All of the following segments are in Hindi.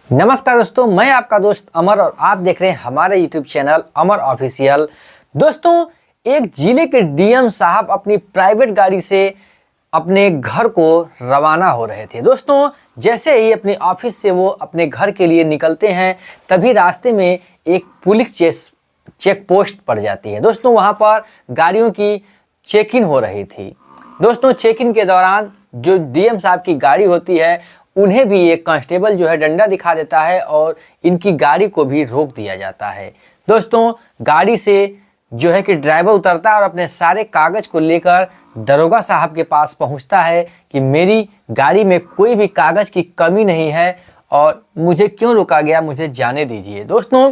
नमस्कार दोस्तों, मैं आपका दोस्त अमर और आप देख रहे हैं हमारे यूट्यूब चैनल अमर ऑफिशियल। दोस्तों, एक जिले के डीएम साहब अपनी प्राइवेट गाड़ी से अपने घर को रवाना हो रहे थे। दोस्तों, जैसे ही अपने ऑफिस से वो अपने घर के लिए निकलते हैं तभी रास्ते में एक पुलिस चेक पोस्ट पड़ जाती है। दोस्तों, वहाँ पर गाड़ियों की चेकिंग हो रही थी। दोस्तों, चेकिंग के दौरान जो डीएम साहब की गाड़ी होती है उन्हें भी एक कांस्टेबल जो है डंडा दिखा देता है और इनकी गाड़ी को भी रोक दिया जाता है। दोस्तों, गाड़ी से जो है कि ड्राइवर उतरता है और अपने सारे कागज़ को लेकर दरोगा साहब के पास पहुंचता है कि मेरी गाड़ी में कोई भी कागज़ की कमी नहीं है और मुझे क्यों रोका गया, मुझे जाने दीजिए। दोस्तों,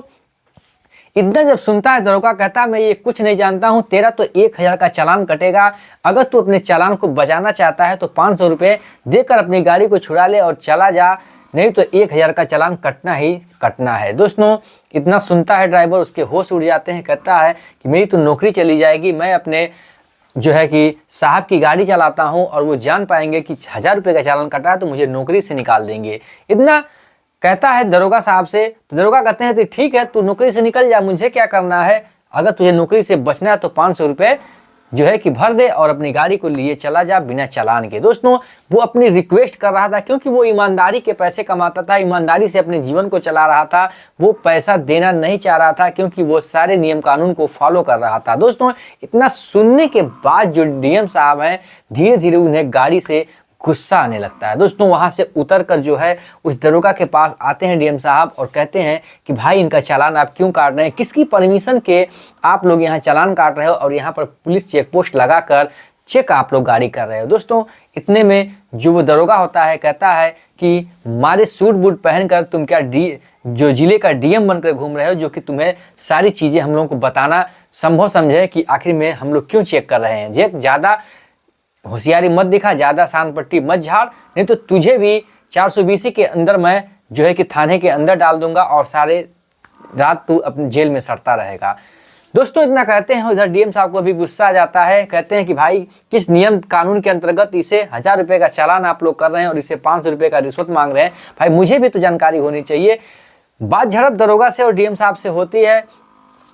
इतना जब सुनता है दरोगा कहता मैं ये कुछ नहीं जानता हूँ, तेरा तो 1000 का चालान कटेगा। अगर तू अपने चालान को बचाना चाहता है तो 500 रुपये देकर अपनी गाड़ी को छुड़ा ले और चला जा, नहीं तो 1000 का चालान कटना ही कटना है। दोस्तों, इतना सुनता है ड्राइवर, उसके होश उड़ जाते हैं। कहता है कि मेरी तो नौकरी चली जाएगी, मैं अपने जो है कि साहब की गाड़ी चलाता हूँ और वो जान पाएंगे कि 1000 रुपये का चालान कटा है तो मुझे नौकरी से निकाल देंगे। इतना कहता है दरोगा साहब से। तो दरोगा कहते हैं तो ठीक है, तू नौकरी से निकल जा, मुझे क्या करना है। अगर तुझे नौकरी से बचना है तो 500 रुपये जो है कि भर दे और अपनी गाड़ी को लिए चला जा बिना चालान के। दोस्तों, वो अपनी रिक्वेस्ट कर रहा था क्योंकि वो ईमानदारी के पैसे कमाता था, ईमानदारी से अपने जीवन को चला रहा था। वो पैसा देना नहीं चाह रहा था क्योंकि वो सारे नियम कानून को फॉलो कर रहा था। दोस्तों, इतना सुनने के बाद जो डीएम साहब हैं धीरे धीरे उन्हें गाड़ी से गुस्सा आने लगता है। दोस्तों, वहां से उतर कर जो है उस दरोगा के पास आते हैं डीएम साहब और कहते हैं कि भाई इनका चालान आप क्यों काट रहे हैं, किसकी परमिशन के आप लोग यहाँ चालान काट रहे हो और यहाँ पर पुलिस चेक पोस्ट लगाकर चेक आप लोग गाड़ी कर रहे हो। दोस्तों, इतने में जो वो दरोगा होता है कहता है कि हमारे सूट बूट पहनकर तुम क्या जो जिले का डीएम बनकर घूम रहे हो, जो कि तुम्हें सारी चीज़ें हम लोगों को बताना संभव समझे कि आखिर में हम लोग क्यों चेक कर रहे हैं। जे ज़्यादा होशियारी मत दिखा, ज़्यादा शान पट्टी मत झाड़, नहीं तो तुझे भी 420 के अंदर मैं जो है कि थाने के अंदर डाल दूंगा और सारे रात तू अपनी जेल में सड़ता रहेगा। दोस्तों, इतना कहते हैं उधर डीएम साहब को भी गुस्सा आ जाता है। कहते हैं कि भाई किस नियम कानून के अंतर्गत इसे 1000 रुपये का चालान आप लोग कर रहे हैं और इसे 500 रुपये का रिश्वत मांग रहे हैं। भाई मुझे भी तो जानकारी होनी चाहिए। बात झड़प दरोगा से और डीएम साहब से होती है।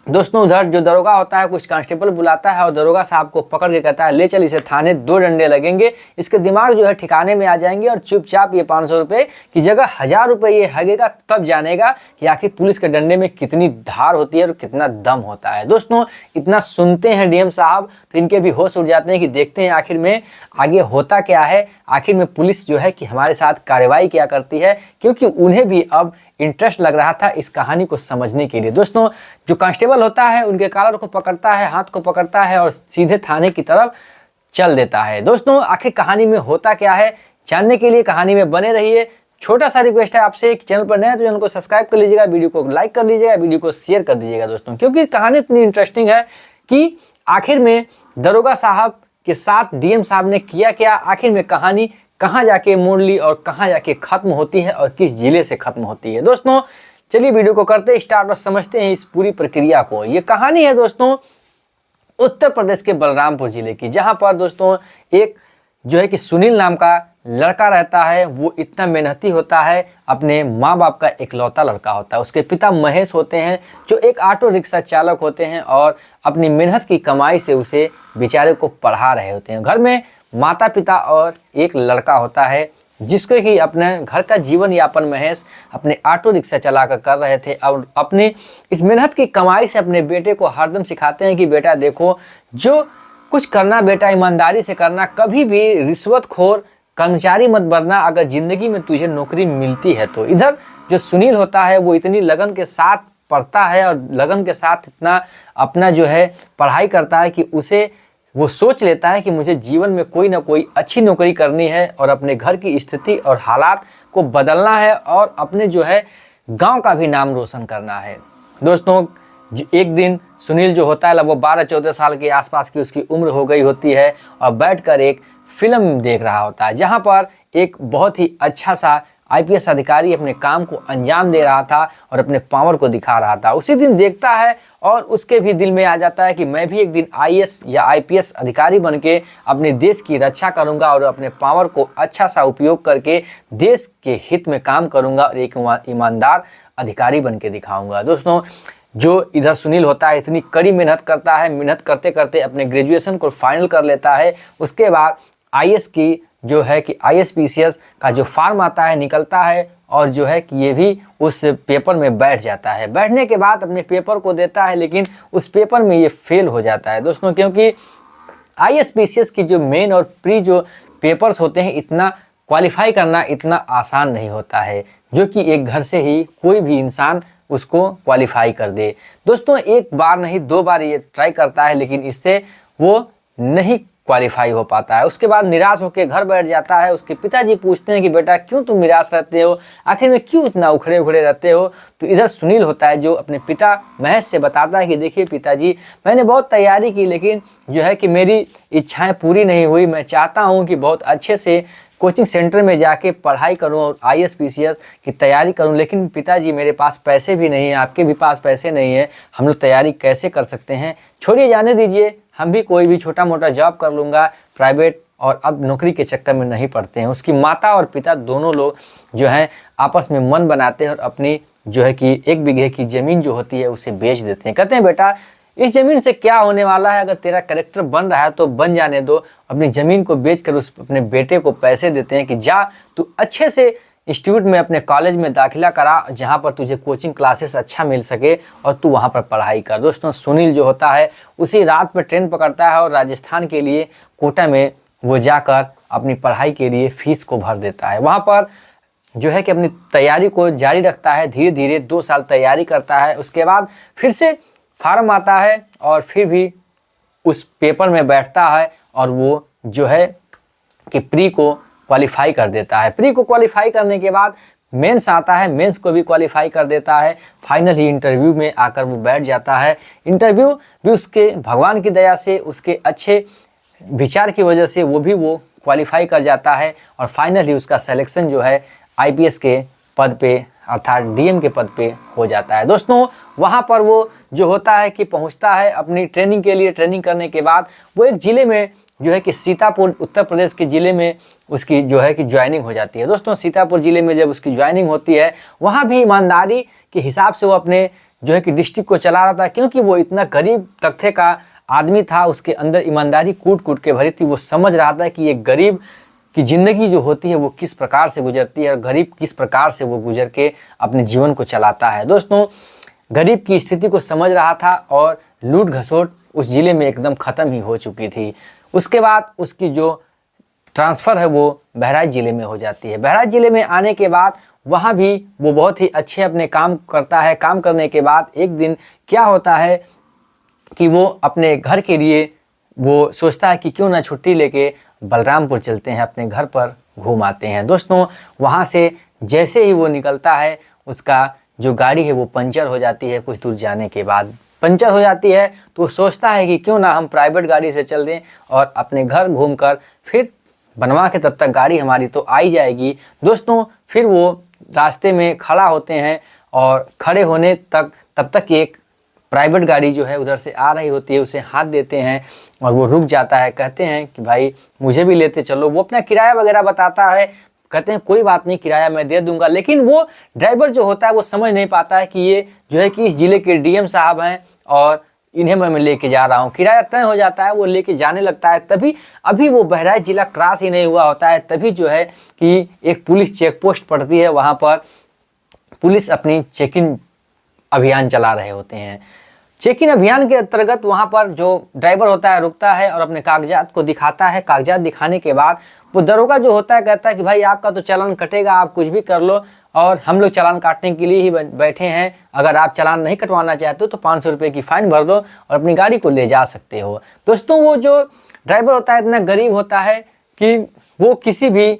दोस्तों, उधर जो दरोगा होता है कुछ कांस्टेबल बुलाता है और दरोगा साहब को पकड़ के कहता है ले चल इसे थाने, 2 डंडे लगेंगे, इसके दिमाग जो है ठिकाने में आ जाएंगे और चुपचाप ये 500 रुपये की जगह 1000 रुपये ये हगेगा, तब जानेगा कि आखिर पुलिस के डंडे में कितनी धार होती है और कितना दम होता है। दोस्तों, इतना सुनते हैं डीएम साहब तो इनके भी होश उड़ जाते हैं कि देखते हैं आखिर में आगे होता क्या है, आखिर में पुलिस जो है कि हमारे साथ कार्रवाई क्या करती है, क्योंकि उन्हें भी अब इंटरेस्ट लग रहा था इस कहानी को समझने के लिए। दोस्तों, जो कांस्टेबल होता है उनके कॉलर को पकड़ता है, हाथ को पकड़ता है और सीधे थाने की तरफ चल देता है। दोस्तों, आखिर कहानी में होता क्या है जानने के लिए कहानी में बने रहिए। छोटा सा रिक्वेस्ट है आपसे कि चैनल पर नए हैं तो चैनल को सब्सक्राइब कर लीजिएगा, वीडियो को लाइक कर लीजिएगा, वीडियो को शेयर कर दीजिएगा दोस्तों, क्योंकि कहानी इतनी इंटरेस्टिंग है कि आखिर में दरोगा साहब के साथ डीएम साहब ने किया क्या, आखिर में कहानी कहाँ जाके मोड़ ली और कहाँ जाके खत्म होती है और किस जिले से खत्म होती है। दोस्तों, चलिए वीडियो को करते स्टार्ट और समझते हैं इस पूरी प्रक्रिया को। ये कहानी है दोस्तों उत्तर प्रदेश के बलरामपुर जिले की, जहाँ पर दोस्तों एक जो है कि सुनील नाम का लड़का रहता है। वो इतना मेहनती होता है, अपने माँ बाप का इकलौता लड़का होता है। उसके पिता महेश होते हैं जो एक ऑटो रिक्शा चालक होते हैं और अपनी मेहनत की कमाई से उसे बेचारे को पढ़ा रहे होते हैं। घर में माता पिता और एक लड़का होता है जिसको कि अपने घर का जीवन यापन महेश अपने ऑटो रिक्शा चलाकर कर रहे थे और अपने इस मेहनत की कमाई से अपने बेटे को हरदम सिखाते हैं कि बेटा देखो, जो कुछ करना बेटा ईमानदारी से करना, कभी भी रिश्वतखोर कर्मचारी मत बनना अगर ज़िंदगी में तुझे नौकरी मिलती है तो। इधर जो सुनील होता है वो इतनी लगन के साथ पढ़ता है और लगन के साथ इतना अपना जो है पढ़ाई करता है कि उसे वो सोच लेता है कि मुझे जीवन में कोई ना कोई अच्छी नौकरी करनी है और अपने घर की स्थिति और हालात को बदलना है और अपने जो है गांव का भी नाम रोशन करना है। दोस्तों, एक दिन सुनील जो होता है वो 12-14 साल के आसपास की उसकी उम्र हो गई होती है और बैठकर एक फिल्म देख रहा होता है, जहां पर एक बहुत ही अच्छा सा आईपीएस अधिकारी अपने काम को अंजाम दे रहा था और अपने पावर को दिखा रहा था। उसी दिन देखता है और उसके भी दिल में आ जाता है कि मैं भी एक दिन आईएएस या आईपीएस अधिकारी बन के अपने देश की रक्षा करूंगा और अपने पावर को अच्छा सा उपयोग करके देश के हित में काम करूंगा और एक ईमानदार अधिकारी बन के दिखाऊंगा। दोस्तों, जो इधर सुनील होता है इतनी कड़ी मेहनत करता है, मेहनत करते करते अपने ग्रेजुएशन को फाइनल कर लेता है। उसके बाद आईएएस की जो है कि आईएएस-पीसीएस का जो फॉर्म आता है निकलता है और जो है कि ये भी उस पेपर में बैठ जाता है। बैठने के बाद अपने पेपर को देता है, लेकिन उस पेपर में ये फेल हो जाता है दोस्तों, क्योंकि आईएएस-पीसीएस की जो मेन और प्री जो पेपर्स होते हैं इतना क्वालिफाई करना इतना आसान नहीं होता है, जो कि एक घर से ही कोई भी इंसान उसको क्वालिफाई कर दे। दोस्तों, एक बार नहीं 2 बार ये ट्राई करता है, लेकिन इससे वो नहीं क्वालिफाई हो पाता है। उसके बाद निराश होकर घर बैठ जाता है। उसके पिताजी पूछते हैं कि बेटा क्यों तुम निराश रहते हो, आखिर में क्यों इतना उखड़े उखड़े रहते हो। तो इधर सुनील होता है जो अपने पिता महेश से बताता है कि देखिए पिताजी, मैंने बहुत तैयारी की, लेकिन जो है कि मेरी इच्छाएं पूरी नहीं हुई। मैं चाहता हूँ कि बहुत अच्छे से कोचिंग सेंटर में जाके पढ़ाई करूं और आईएएस पीसीएस की तैयारी करूं, लेकिन पिताजी मेरे पास पैसे भी नहीं है, आपके भी पास पैसे नहीं है, हम लोग तैयारी कैसे कर सकते हैं। छोड़िए, जाने दीजिए, हम भी कोई भी छोटा मोटा जॉब कर लूँगा प्राइवेट, और अब नौकरी के चक्कर में नहीं पड़ते हैं। उसकी माता और पिता दोनों लोग जो हैं आपस में मन बनाते हैं और अपनी जो है कि 1 बीघे की ज़मीन जो होती है उसे बेच देते हैं। कहते हैं बेटा इस ज़मीन से क्या होने वाला है, अगर तेरा कैरेक्टर बन रहा है तो बन जाने दो। अपनी ज़मीन को बेचकर उस अपने बेटे को पैसे देते हैं कि जा तू अच्छे से इंस्टीट्यूट में अपने कॉलेज में दाखिला करा, जहाँ पर तुझे कोचिंग क्लासेस अच्छा मिल सके और तू वहाँ पर पढ़ाई कर। दोस्तों, सुनील जो होता है उसी रात पर ट्रेन पकड़ता है और राजस्थान के लिए कोटा में वो जाकर अपनी पढ़ाई के लिए फीस को भर देता है। वहाँ पर जो है कि अपनी तैयारी को जारी रखता है, धीरे धीरे 2 साल तैयारी करता है। उसके बाद फिर से फार्म आता है और फिर भी उस पेपर में बैठता है और वो जो है कि प्री को क्वालिफाई कर देता है। प्री को क्वालिफाई करने के बाद मेंस आता है, मेंस को भी क्वालिफाई कर देता है। फाइनल ही इंटरव्यू में आकर वो बैठ जाता है। इंटरव्यू भी उसके भगवान की दया से, उसके अच्छे विचार की वजह से वो क्वालिफाई कर जाता है और फाइनली उसका सिलेक्शन जो है आईपीएस के पद पे अर्थात डीएम के पद पे हो जाता है। दोस्तों, वहाँ पर वो जो होता है कि पहुँचता है अपनी ट्रेनिंग के लिए। ट्रेनिंग करने के बाद वो एक ज़िले में जो है कि सीतापुर, उत्तर प्रदेश के ज़िले में उसकी जो है कि ज्वाइनिंग हो जाती है। दोस्तों, सीतापुर ज़िले में जब उसकी ज्वाइनिंग होती है, वहाँ भी ईमानदारी के हिसाब से वो अपने जो है कि डिस्ट्रिक्ट को चला रहा था, क्योंकि वो इतना गरीब तबके का आदमी था। उसके अंदर ईमानदारी कूट कूट के भरी थी। वो समझ रहा था कि एक गरीब की ज़िंदगी जो होती है वो किस प्रकार से गुजरती है और गरीब किस प्रकार से वो गुजर के अपने जीवन को चलाता है। दोस्तों, गरीब की स्थिति को समझ रहा था और लूट घसोट उस ज़िले में एकदम ख़त्म ही हो चुकी थी। उसके बाद उसकी जो ट्रांसफ़र है वो बहराइच ज़िले में हो जाती है। बहराइच ज़िले में आने के बाद वहाँ भी वो बहुत ही अच्छे अपने काम करता है। काम करने के बाद एक दिन क्या होता है कि वो अपने घर के लिए वो सोचता है कि क्यों ना छुट्टी लेके बलरामपुर चलते हैं, अपने घर पर घूम आते हैं। दोस्तों, वहाँ से जैसे ही वो निकलता है उसका जो गाड़ी है वो पंचर हो जाती है। कुछ दूर जाने के बाद पंचर हो जाती है तो वो सोचता है कि क्यों ना हम प्राइवेट गाड़ी से चल दें और अपने घर घूमकर फिर बनवा के, तब तक गाड़ी हमारी तो आ ही जाएगी। दोस्तों, फिर वो रास्ते में खड़ा होते हैं और खड़े होने तक तब तक एक प्राइवेट गाड़ी जो है उधर से आ रही होती है, उसे हाथ देते हैं और वो रुक जाता है। कहते हैं कि भाई मुझे भी लेते चलो। वो अपना किराया वगैरह बताता है। कहते हैं कोई बात नहीं, किराया मैं दे दूंगा। लेकिन वो ड्राइवर जो होता है वो समझ नहीं पाता है कि ये जो है कि इस ज़िले के डीएम साहब हैं और इन्हें मैं लेके जा रहा हूँ। किराया तय हो जाता है, वो लेके जाने लगता है। तभी अभी वो बहराइच ज़िला क्रॉस ही नहीं हुआ होता है, तभी जो है कि एक पुलिस चेक पोस्ट पड़ती है। वहाँ पर पुलिस अपनी चेकिंग अभियान चला रहे होते हैं। चेक इन अभियान के अंतर्गत वहाँ पर जो ड्राइवर होता है रुकता है और अपने कागजात को दिखाता है। कागजात दिखाने के बाद वो दरोगा जो होता है कहता है कि भाई आपका तो चालान कटेगा, आप कुछ भी कर लो और हम लोग चालान काटने के लिए ही बैठे हैं। अगर आप चालान नहीं कटवाना चाहते हो तो 500 रुपये की फ़ाइन भर दो और अपनी गाड़ी को ले जा सकते हो। दोस्तों, वो जो ड्राइवर होता है इतना गरीब होता है कि वो किसी भी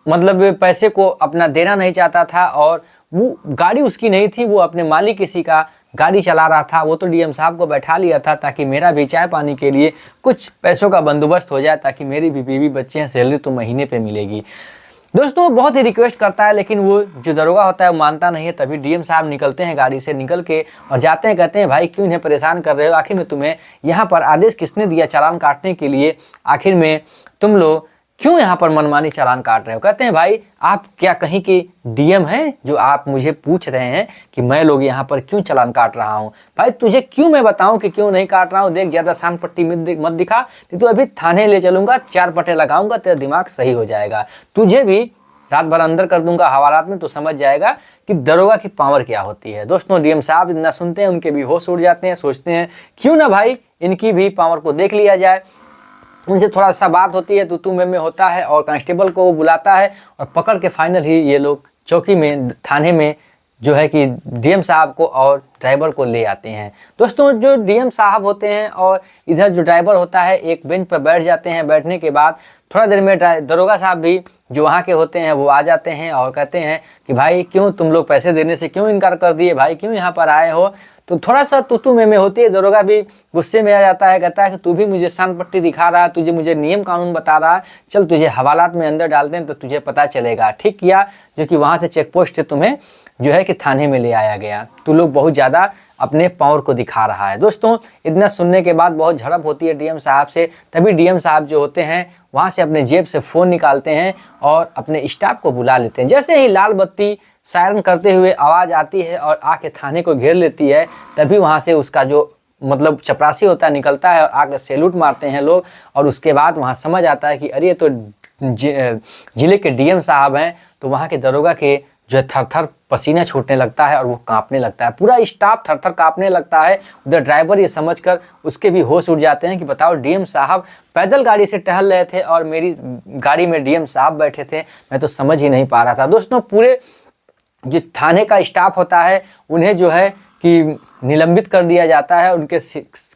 मतलब पैसे को अपना देना नहीं चाहता था और वो गाड़ी उसकी नहीं थी, वो अपने मालिक किसी का गाड़ी चला रहा था। वो तो डीएम साहब को बैठा लिया था ताकि मेरा भी चाय पानी के लिए कुछ पैसों का बंदोबस्त हो जाए, ताकि मेरी भी बीवी बच्चे हैं, सैलरी तो महीने पे मिलेगी। दोस्तों बहुत ही रिक्वेस्ट करता है, लेकिन वो जो दरोगा होता है वो मानता नहीं है। तभी डीएम साहब निकलते हैं गाड़ी से, निकल के और जाते हैं, कहते हैं भाई क्यों इन्हें परेशान कर रहे हो, आखिर में तुम्हें यहाँ पर आदेश किसने दिया चालान काटने के लिए, आखिर में तुम लोग क्यों यहाँ पर मनमानी चालान काट रहे हो। कहते हैं भाई आप क्या कहीं के डीएम हैं जो आप मुझे पूछ रहे हैं कि मैं लोग यहाँ पर क्यों चालान काट रहा हूँ। भाई तुझे क्यों मैं बताऊँ कि क्यों नहीं काट रहा हूँ, देख ज़्यादा शान पट्टी मत दिखा, नहीं तो अभी थाने ले चलूँगा, 4 पट्टे लगाऊंगा, तेरा दिमाग सही हो जाएगा, तुझे भी रात भर अंदर कर दूंगा हवालात में, तो समझ जाएगा कि दरोगा की पावर क्या होती है। दोस्तों डीएम साहब इतना सुनते हैं, उनके भी होश उड़ जाते हैं, सोचते हैं क्यों ना भाई इनकी भी पावर को देख लिया जाए। उनसे थोड़ा सा बात होती है, तू में होता है, और कांस्टेबल को वो बुलाता है और पकड़ के फाइनल ही ये लोग चौकी में, थाने में जो है कि डीएम साहब को और ड्राइवर को ले आते हैं। दोस्तों जो डीएम साहब होते हैं और इधर जो ड्राइवर होता है एक बेंच पर बैठ जाते हैं। बैठने के बाद थोड़ा देर में दरोगा साहब भी जो वहाँ के होते हैं वो आ जाते हैं और कहते हैं कि भाई क्यों तुम लोग पैसे देने से क्यों इनकार कर दिए, भाई क्यों यहाँ पर आए हो। तो थोड़ा सा तू में होती है, दरोगा भी गुस्से में आ जाता है, कहता है कि तू भी मुझे शान पट्टी दिखा रहा है, तुझे मुझे नियम कानून बता रहा है, चल तुझे हवालात में अंदर डाल दें तो तुझे पता चलेगा। ठीक किया जो कि वहाँ से चेक पोस्ट से तुम्हें जो है कि थाने में ले आया गया, तू लोग बहुत ज़्यादा अपने पावर को दिखा रहा है। दोस्तों इतना सुनने के बाद बहुत झड़प होती है डीएम साहब से। तभी डीएम साहब जो होते हैं वहाँ से अपने जेब से फ़ोन निकालते हैं और अपने स्टाफ को बुला लेते हैं। जैसे ही लाल बत्ती सायरन करते हुए आवाज़ आती है और आके थाने को घेर लेती है, तभी वहाँ से उसका जो मतलब चपरासी होता है निकलता है और आके सैल्यूट मारते हैं लोग। और उसके बाद वहाँ समझ आता है कि अरे ये तो जिले के डीएम साहब हैं। तो वहाँ के दरोगा के जो है थर-थर पसीना छूटने लगता है और वो कांपने लगता है, पूरा स्टाफ थर-थर कांपने लगता है। उधर ड्राइवर ये समझकर उसके भी होश उड़ जाते हैं कि बताओ डीएम साहब पैदल गाड़ी से टहल रहे थे और मेरी गाड़ी में डीएम साहब बैठे थे, मैं तो समझ ही नहीं पा रहा था। दोस्तों पूरे जो थाने का स्टाफ होता है उन्हें जो है कि निलंबित कर दिया जाता है, उनके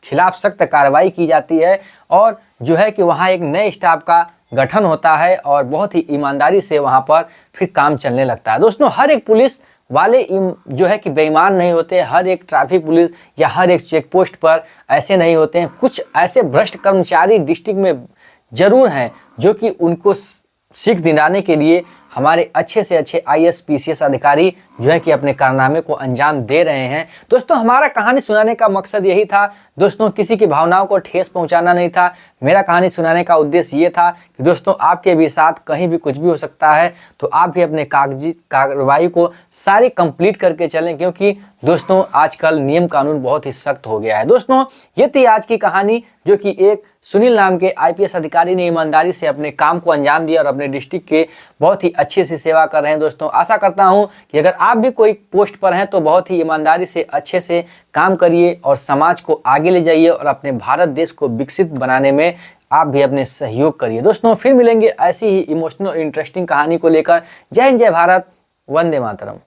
खिलाफ सख्त कार्रवाई की जाती है और जो है कि वहाँ एक नए स्टाफ का गठन होता है और बहुत ही ईमानदारी से वहाँ पर फिर काम चलने लगता है। दोस्तों हर एक पुलिस वाले जो है कि बेईमान नहीं होते, हर एक ट्रैफिक पुलिस या हर एक चेक पोस्ट पर ऐसे नहीं होते हैं। कुछ ऐसे भ्रष्ट कर्मचारी डिस्ट्रिक्ट में ज़रूर हैं जो कि उनको सीख दिलाने के लिए हमारे अच्छे से अच्छे आईएएस पीसीएस अधिकारी जो है कि अपने कारनामे को अंजाम दे रहे हैं। दोस्तों हमारा कहानी सुनाने का मकसद यही था दोस्तों, किसी की भावनाओं को ठेस पहुंचाना नहीं था। मेरा कहानी सुनाने का उद्देश्य ये था कि दोस्तों आपके भी साथ कहीं भी कुछ भी हो सकता है, तो आप भी अपने कागजी कार्रवाई को सारी कंप्लीट करके चलें, क्योंकि दोस्तों आजकल नियम कानून बहुत ही सख्त हो गया है। दोस्तों ये थी आज की कहानी जो कि एक सुनील नाम के आईपीएस अधिकारी ने ईमानदारी से अपने काम को अंजाम दिया और अपने डिस्ट्रिक्ट के बहुत ही अच्छी सी सेवा कर रहे हैं। दोस्तों आशा करता हूं कि अगर आप भी कोई पोस्ट पर हैं तो बहुत ही ईमानदारी से अच्छे से काम करिए और समाज को आगे ले जाइए और अपने भारत देश को विकसित बनाने में आप भी अपने सहयोग करिए। दोस्तों फिर मिलेंगे ऐसी ही इमोशनल इंटरेस्टिंग कहानी को लेकर। जय हिंद, जय भारत, वंदे मातरम।